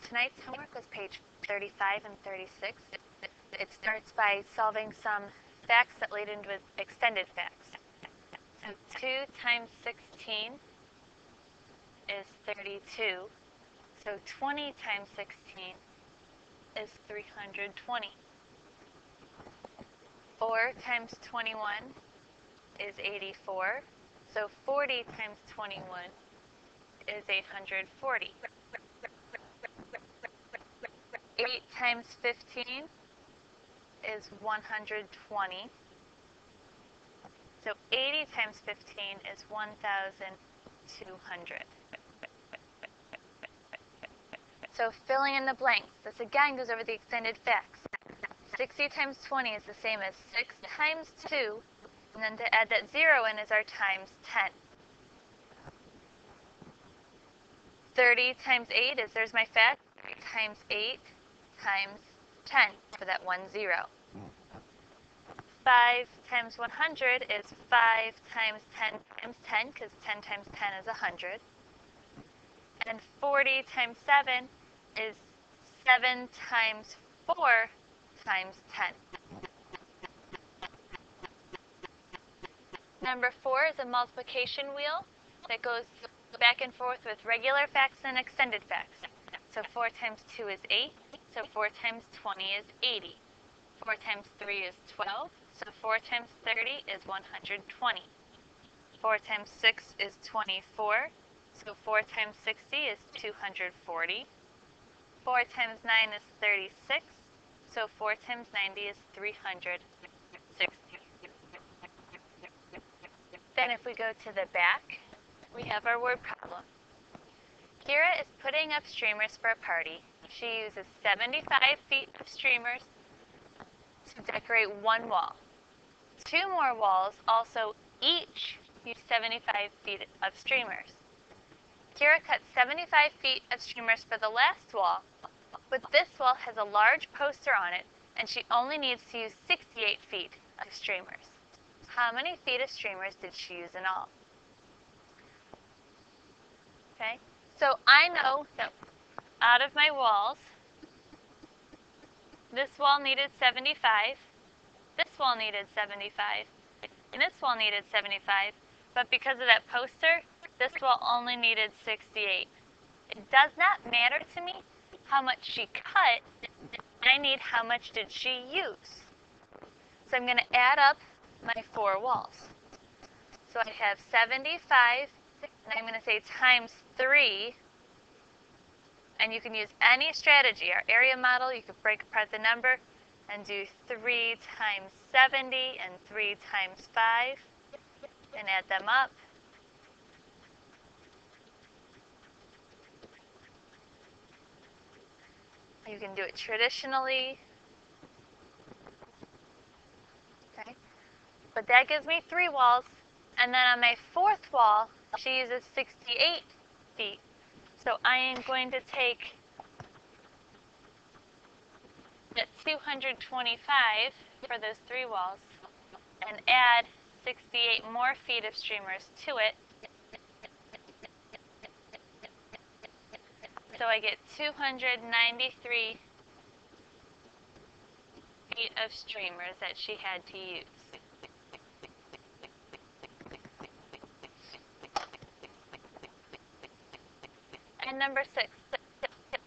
Tonight's homework was page 35 and 36. It starts by solving some facts that lead into extended facts. So 2 times 16 is 32. So 20 times 16 is 320. 4 times 21 is 84. So 40 times 21 is 840. 8 times 15 is 120. So 80 times 15 is 1,200. So filling in the blanks. This again goes over the extended facts. 60 times 20 is the same as 6 times 2. And then to add that 0 in is our times 10. 30 times 8 is, there's my fact, times 8 times 10 for that 1 0. 5 times 100 is 5 times 10 times 10, because 10 times 10 is 100. And 40 times 7 is 7 times 4 times 10. Number 4 is a multiplication wheel that goes back and forth with regular facts and extended facts. So 4 times 2 is 8, so 4 times 20 is 80. 4 times 3 is 12, so 4 times 30 is 120. 4 times 6 is 24, so 4 times 60 is 240. 4 times 9 is 36, so 4 times 90 is 360. Then if we go to the back, we have our word problem. Kira is putting up streamers for a party. She uses 75 feet of streamers to decorate one wall. 2 more walls also each use 75 feet of streamers. Kira cut 75 feet of streamers for the last wall, but this wall has a large poster on it, and she only needs to use 68 feet of streamers. How many feet of streamers did she use in all? Okay, so I know that out of my walls, this wall needed 75, this wall needed 75, and this wall needed 75, but because of that poster, this wall only needed 68. It does not matter to me how much she cut, I need how much did she use. So I'm going to add up my 4 walls. So I have 75, and I'm going to say times 3, and you can use any strategy. Our area model, you could break apart the number and do 3 times 70 and 3 times 5 and add them up. You can do it traditionally. Okay. But that gives me 3 walls. And then on my 4th wall, she uses 68 feet. So I am going to take that 225 for those 3 walls and add 68 more feet of streamers to it. So I get 293 feet of streamers that she had to use. And number 6.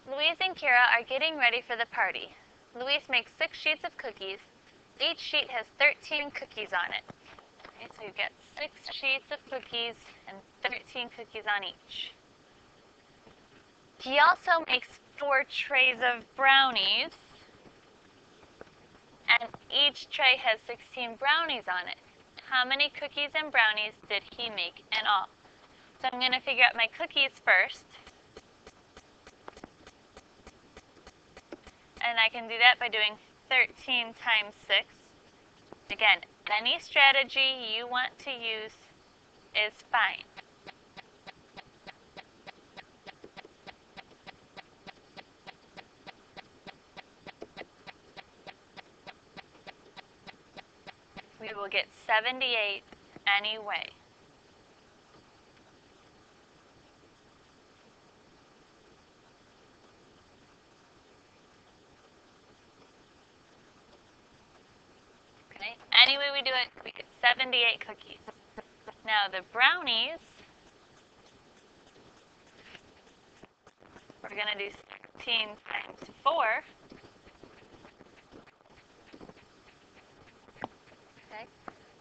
Louise and Kira are getting ready for the party. Louise makes 6 sheets of cookies. Each sheet has 13 cookies on it. Okay, so you get 6 sheets of cookies and 13 cookies on each. He also makes 4 trays of brownies, and each tray has 16 brownies on it. How many cookies and brownies did he make in all? So I'm going to figure out my cookies first. And I can do that by doing 13 times 6. Again, any strategy you want to use is fine. We will get 78 anyway. way we do it, we get 78 cookies. Now the brownies, we're going to do 16 times 4. Okay.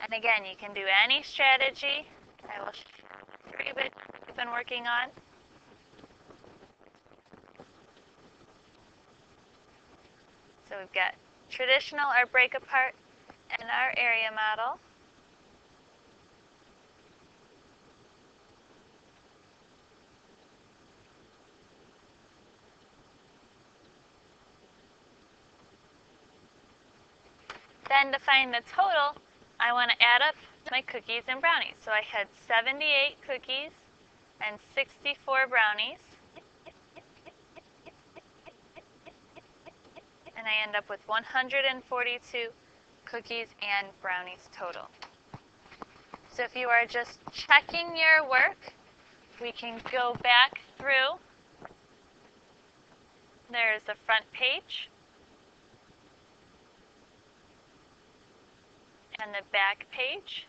And again, you can do any strategy. I will show you what we've been working on. So we've got traditional, our break apart, and our area model. Then to find the total, I want to add up my cookies and brownies. So I had 78 cookies and 64 brownies. And I end up with 142 cookies and brownies total. So if you are just checking your work, we can go back through. There's the front page and the back page.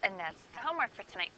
And that's the homework for tonight.